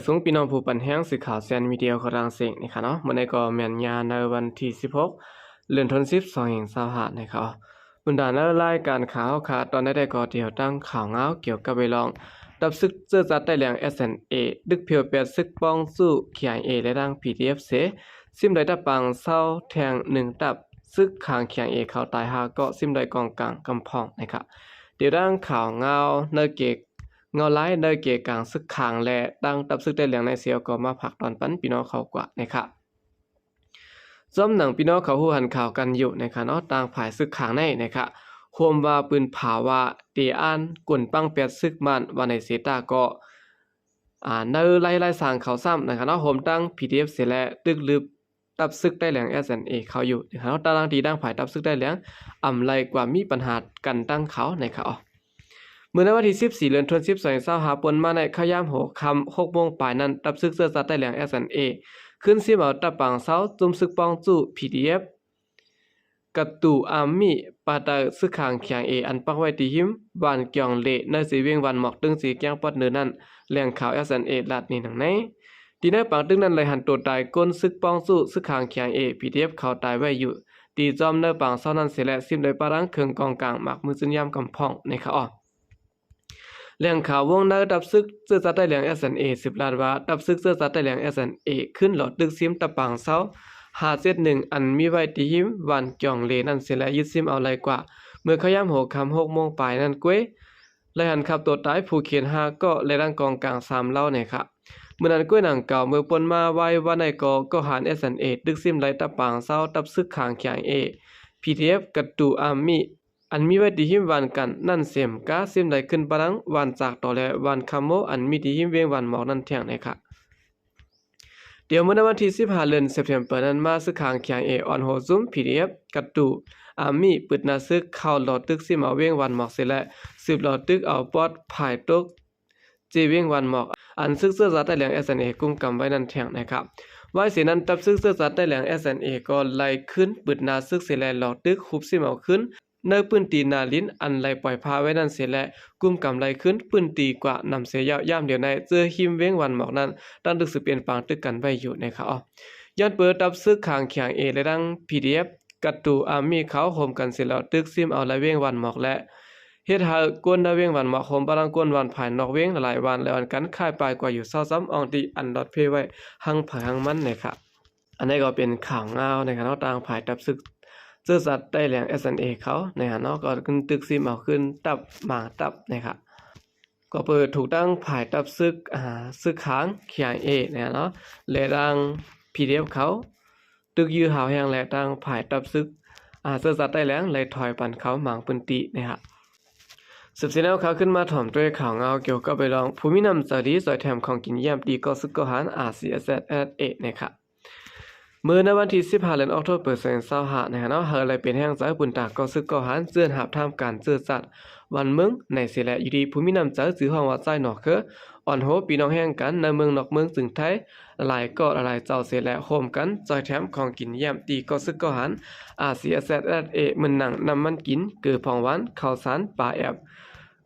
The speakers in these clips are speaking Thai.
สูงพี่น้องผู้ปันแห้งสื่อข่าวแซนมีเดียของรังเสียงนะครับเนาะมื้อนี้ก็แม่นยาในวันที่16เดือนธันวาคม2025นะครับบรรดาในรายการข่าวค่ะตอนนี้ได้ก็เดียวตั้งข่าวเงาเกี่ยวกับไปลองดับซึกเจอจัดได้แหลง SNA ดึกเพียวเปียดซึกป้องสู้ KIA และดัง PDF เสซิมได้ดับปังเศร้าแทง1ดับซึกขาง KIA เขาตาย5ก็ซิมได้กองกลางกำพองนะครับเดี๋ยวดังข่าวเงาเนเกกเงาไล่เนเกกลางซึกขางและดังดับซึกได้แหลงในเสียวก็มาผักตอนปันพี่น้องเขากว่านะครับซ้อมหนังพี่น้องเขาหูหันข่าวกันอยู่นะครับเนาะต่างฝ่ายซึกขางในนะครับโฮมว่าปืนผาว่าเตียอันกวนปังเปียดซึกมันวันในเสตาก็เนไล่สร้างเขาซ้ำนะครับเนาะโฮมตั้ง PDF เสร็จแล้วตึกลึบตับซึกได้แหลง SNA เขาอยู่นะครับตารางที่ดังฝ่ายตับซึกได้แหลงไรกว่ามีปัญหากันตั้งเขานะครับเมื่อในวันที่14เดือนธันวาคม2025ปนมาในขยามโหคำ6โมงปลายนั้นตับซึกเสื้อซัดได้แหลง SNA ขึ้นซิมเอาตับปังเซาจุ่มซึกปองจู่ PDF กระตูอามีปาตาซึกขางเขียงอันปักไว้ที่หิมบานเกียงเละในสีเวียงวันหมอกตึงสีแก้งปอดเนื้อนั้นแหล่งข่าว SNA ลาดนี่หนังในที่ในปังตึงนั้นเลยหันตัวตายก้นซึกปองสู้ซึกขางเขียงPDF เขาตายไว้อยู่ตีจอมเนื้อปังเซานั้นเสียและซิมโดยปารังเคืองกองกลางหมักมือซึนยามกำพองในข่าวแหล่งข่าววงในดับซึกเสื้อซัดได้แหล่ง SNA 10 ล้านว่าดับซึกเสื้อซัดได้แหล่ง SNA ขึ้นหลอดตึกซิมตะปังเซา571อันมีไว้ที่หิมวันเกียงเลนั่นเสียและยึดซิมเอาไรกว่าเมื่อขย้ำหัวคำ6โมงปลายนั่นก้วยและหันขับตัวตายผู้เขียน5ก็และร่างกองกลาง3เล่าเนี่ยครับเมื่อนั้นก้วยหนังเก่าเมื่อปนมาไว้ว่าในก็หาร SNA ดึกซิมไรตะปังเซาตับซึกขางเขียงPDF กระตูอามีอันมีไว้ที่หิมวันกันนั่นเสียมกาซิมได้ขึ้นปรังวันจากต่อและวันคำโมอันมีที่หิมเวียงวันหมอกนั่นเที่ยงนะครับเดี๋ยวเมื่อวันที่15เดือนสิงหาคมนั้นมาซึกขางเขียงออนโฮซุม PDF กระตูอามีปึดนาซึกเข้าหลอดตึกซิมเอาเวียงวันหมอกเสร็จและสืบหลอดตึกเอาปอดภายตกเจเวียงวันหมอกอันซึกเสื้อซัดได้แหลง SNA กุ้มกำไว้นั่นเที่ยงนะครับไว้เสียนั้นตับซึกเสื้อซัดได้แหลง SNA ก็ไล่ขึ้นปึดนาซึกเสร็จและหลอดตึกคุบซิมเอาขึ้นเนื้อปืนตีนาลิ้นอันไหลปล่อยพาไว้นั่นเสียและกุ้มกำไหลขึ้นปืนตีกว่านำเสียยาวย่ำเดียวในเจอหิมเว้งวันหมอกนั้นตั้งตึกสืบเปลี่ยนปางตึกกันไว้อยู่นะครับย้อนเปิดตับซึกขางเขียงและดัง PDF กระตูอามีเขาโฮมกันเสร็จแล้วตึกซิมเอาละเว้งวันหมอกและเฮ็ดหากวนละเว้งวันหมอกโฮมบารังกวนวันภายนอกเว้งหลายวันแล้วอันกันค่ายปลายกว่าอยู่23อองตีอันดอทเพไว้หังผังหังมันนะครับอันนี้ก็เป็นข่าวเงาในการต่างภายตับซึกเสื้อสัตว์ได้แหลง SNA เขาในหาเนาะก็ขึ้นตึกซิมเอาขึ้นตับหมาตับนะครับก็เปิดถูกตั้งภายตับซึกซึกค้างเขียงเนี่ยเนาะและดัง PDF เขาตึกยื้อหาวแห้งและดังภายตับซึกเสื้อสัตว์ได้แหลงเลยถอยปันเขาหมางปืนตินะครับสืบเสนอเขาขึ้นมาถ่อมด้วยข่าวเงาเกี่ยวกับไปลองภูมินำสาดีสอยแถมของกินเยี่ยมดีก็ซึกก็หันRCSSนะครับเมื่อในวันที่15เดือนออกโทเบอร์2025นะครับเนาะเฮาเลยเป็นแห่งใจปุ่นตาก็ซึกก็หันเจือนหับทำการเจือจัดวันเมืองในเสและอยู่ดีภูมินำใจซื้อห้องว่าใจหนอกคืออ่อนโหปีน้องแห่งกันในเมืองนอกเมืองจึงไทยหลายก็หลายเจ้าเสและโฮมกันจอยแถมของกินเยี่ยมตีก็ซึกก็หันRCSS มันหนังนำมันกินเกือพองหวานข้าวสารปลาแอบ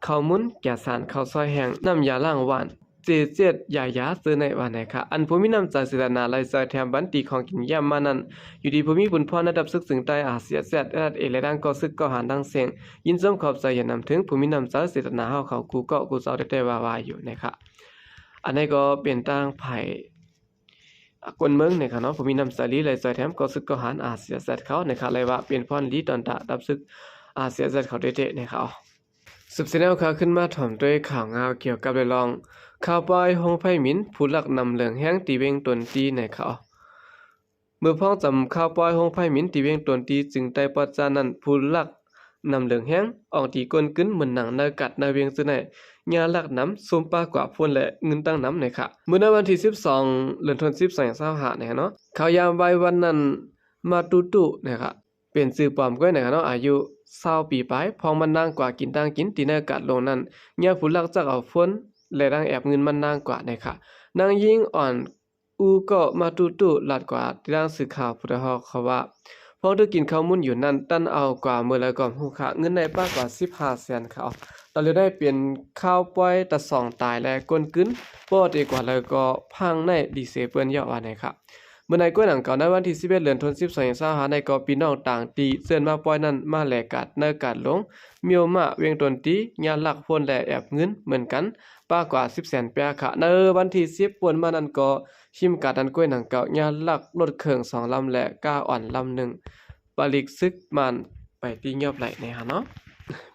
ข้าวมุ้นแก่สารข้าวซอยแห้งน้ำยาล้างหวานเจเจ็ดยายาซื้อในวันไหนค่ะอันภูมินำใจศิลนาลายซอยแถมบันตีของกินย่ำมานั้นอยู่ดีภูมิบุญพ่อระดับซึกสึงใต้RCSSและดังก็ซึกก็หารดังเสียงยินส้มขอบใจอย่านำถึงภูมินำใจศิลนาเฮาเขากูก็กูเจ้าได้ว่าอยู่นะคะอันนี้ก็เป็นตั้งไผ่กวนเมืองเนี่ยค่ะเนาะภูมินำใจลีลายซอยแถมก็ซึกก็หารRCSSเขานะคะเลยว่าเป็นพ่อนลีตอนตาดับซึกRCSSเขาเด็ดๆนะคะสืบเสนอข่าวขึ้นมาถ่อมด้วยข่าวเงาเกี่ยวกับเรื่องข่าวปอยฮงไพหมินผู้หลักนำเหลืองแห้งตีเวงตนตีในเขาเมื่อพ้องจำข่าวปอยฮงไพหมินตีเวงตนตีจึงได้ปัจจานั้นผู้หลักนำเหลืองแห้งออกตีก้นกึ้นเหมือนหนังนากัดนาเวียงซื่อในญาหลักน้ำซุมปากว่าพ่นและเงินตั้งน้ำในค่ะเมื่อในวันที่12เดือนธันวาคม2025เนี่ยเนาะข่าวยามใบวันนั้นมาตุนะครับเป็นสื่อปลอมก้อยนะครับเนาะอายุ20 ปีไปพองมันนางกว่ากินตั้งกินตีในกัดลงนั้นญาผู้หลักจักเอาฝนและดังแอบเงินมันนางกว่าในค่ะนางยิงอ่อนก็มาตุลัดกว่าที่ดังสื่อข่าวพุทธฮอกเขาว่า พอได้กินข้าวมุ่นอยู่นั่นตั้นเอากว่ามื้อละก่อนฮู้ค่ะเงินในป้ากว่า15แสนค่ะตอนเลยได้เปลี่ยนข้าวป้อยตะสองตายและก้นกึ้นปอดีกว่าแล้วก็พังในดีเซเปิ้นยอว่าไหนค่ะเมื่อในก้วยหนังเก่าในวันที่11เดือนธันวาคม2025ในก็พี่น้องต่างตีเสื้อนมาป้อยนั้นมาแลกัดในการลงมีโอมาเวียงตนตีญาหลักพ้นและแอบเงินเหมือนกันป้ากว่า10แสนแปะค่ะในวันที่10ป่วนมานั้นก็ชิมกาดันก้วยหนังเก่าญาหลักรถเครื่อง2ลำและก้าอ่อนลำ1ปลิกซึกมันไปตียอบไหลในฮะเนาะ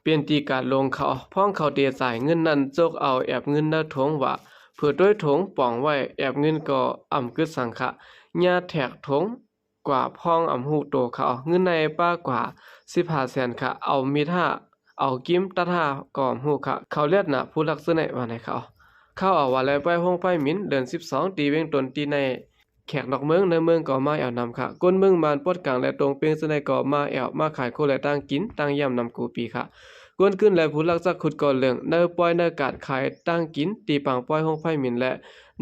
เปลี่ยนตีการลงเขาพ้องเขาเตียจ่ายเงินนั้นจกเอาแอบเงินเนทงว่าเพื่อด้วยถงป่องไว้แอบเงินก็อ่ำกึดสังขะญาแท็กถงกว่าพ้องอ่ำหูโตเขาเงินในป้ากว่า15แสนค่ะเอามีท่าเอากิ้มตัดท่าก่อมหูค่ะเขาเลียดน่ะผู้ลักษณะว่าไหนเขาเข้าเอาว่าแล้วไปห้องไปหมินเดือน12ตีเวงตนตีในแขกนอกเมืองในเมืองก็มาแอวนำค่ะก้นเมืองมานปดกลางและตรงเปียงสนัยก็มาแอวมาขายโคและตั้งกินตั้งย่ำนำกูปีค่ะก้นขึ้นและผู้ลักษณะขุดก่อนเหลืองเนอปล่อยเนอกาดขายตั้งกินตีปังปล่อยห้องไฟหมินและ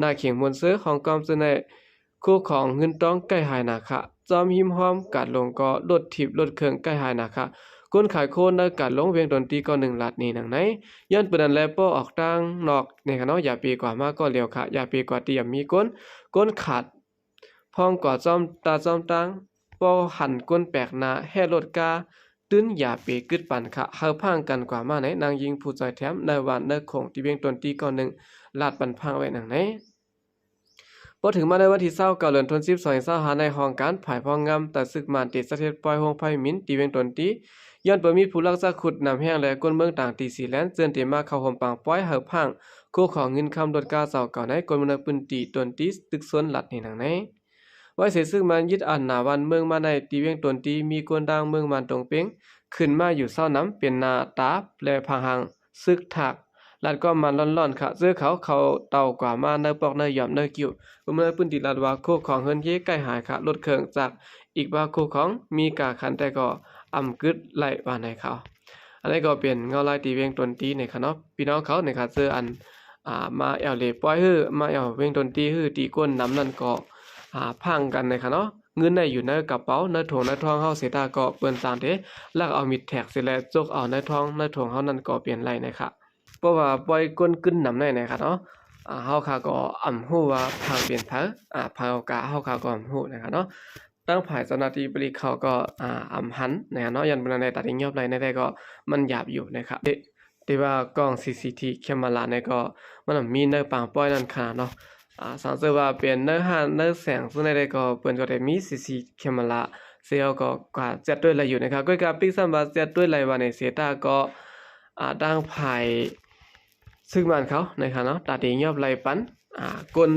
นาเขียงมวลเสือของกอมสนัยคู่ของเงินต้องใกล้หายนาค่ะจอมหิมหอมกาดลงก็ลดทิบลดเครื่องใกล้หายนาค่ะก้นขายโคนเนอกาดลงเวียงดนตรีก็1ลาดนี้หนังไหนย้อนเปิดและป้อออกตั้งนอกในค่ะเนาะอย่าปีกว่ามาก็เร็วค่ะอย่าปีกว่าเตรียมมีก้นขาดพองกว่าจอมตาจอมตังป้อหันก้นแปลกหน้าแห่รถกาตื้นอย่าปีกึดปั่นค่ะเฮาพังกันกว่ามาไหนนางยิงผู้จอยแถมในวันเนคงที่เวียงดนตรีก็1ลาดปั่นพังไว้หนังไหนพอถึงมาในวันที่29เดือนธันวาคม2025ในห้องการภายพองงามแต่ศึกมานติดสะเทศปล่อยห้องไฟมินตีเวียงดนตรีย้อนเปิดมีผู้รักษาขุดนำแห้งและก้นเมืองต่างตีสีแลนเจือนเตมาเข้าห่มปางป้อยเหือพังคู่ของเงินคำรถกาเสาเก่าในก้นเมืองปืนตีตนตีตึกสวนหลัดในหนังในไว้เสียซึ่งมันยึดอันหนาวันเมืองมาในตีเวียงตนตีมีกวนดังเมืองมันตรงเป้งขึ้นมาอยู่เศร้าน้ำเป็นนาตาและพังหังซึกถักลัดก็มันร้อนๆค่ะเสื้อเขาเต่ากว่ามาเนปอกเนยอมเนกิ้วเมื่อปืนตีลัดว่าคู่ของเฮินเย่ใกล้หายค่ะรถเครื่องจากอีกว่าคู่ของมีกาคันแต่ก็อำกึดไหลว่าในเขาอันนี้ก็เป็นเงาลายตีเวียงตนตีในค่ะเนาะพี่น้องเขาในค่ะเสื้ออันมาแอวเลปล่อยฮื้อมาแอวเวียงตนตีฮื้อตีก้นน้ำนั่นก็พังกันในค่ะเนาะเงินในอยู่ในกระเป๋าในถุงในท้องเฮาเสียตาก็เปิ้นตามเด้แล้วเอามิดแท็กเสร็จแล้วจกเอาในท้องในถุงเฮานั่นก็เปลี่ยนไหลนะคะเพราะว่าปล่อยก้นกึ้นน้ำในค่ะเนาะเฮาค่ะก็อำฮู้ว่าพังเปลี่ยนเผอพังโอกาเฮาค่ะก็อำฮู้นะคะเนาะตั้งภายเจ้าหน้าที่บริเขาก็อำหันนะเนาะยันบนในตัดยอบไหลในแต่ก็มันหยาบอยู่นะครับแต่ว่ากล้อง CCTV แคมเมราในก็มันมีเนื้อปางป้อยนั่นค่ะเนาะสังเกตว่าเป็นเนื้อหาเนื้อแสงซึ่งในได้ก็เปิ้นก็ได้มี CCTV แคมเมราเสียก็กว่าจัดด้วยอะไรอยู่นะครับก็กับปิ๊กซัมบาจัดด้วยอะไรว่าในเสียตาก็ดังภายซึ่งมันเขานะครับเนาะตัดยอบไหลปันกล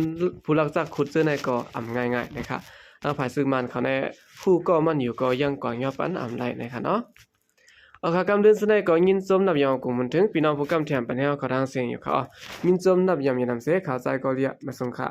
ผู้รักษาขุดซื้อในก็อำง่ายๆนะครับทางฝ่ายซื้อมันเขาในผู้ก็มันอยู่ก็ยังก่อนยอปันอำไรนะครับเนาะเอาค่ะกำเดินสนก็ยินจมนับยองกุมันถึงพี่น้องผู้กำแถมปัญหาเขาทางเสียงอยู่ค่ะยินจมนับยามยามเสข่าวใจก็เรียกมาส่งค่ะ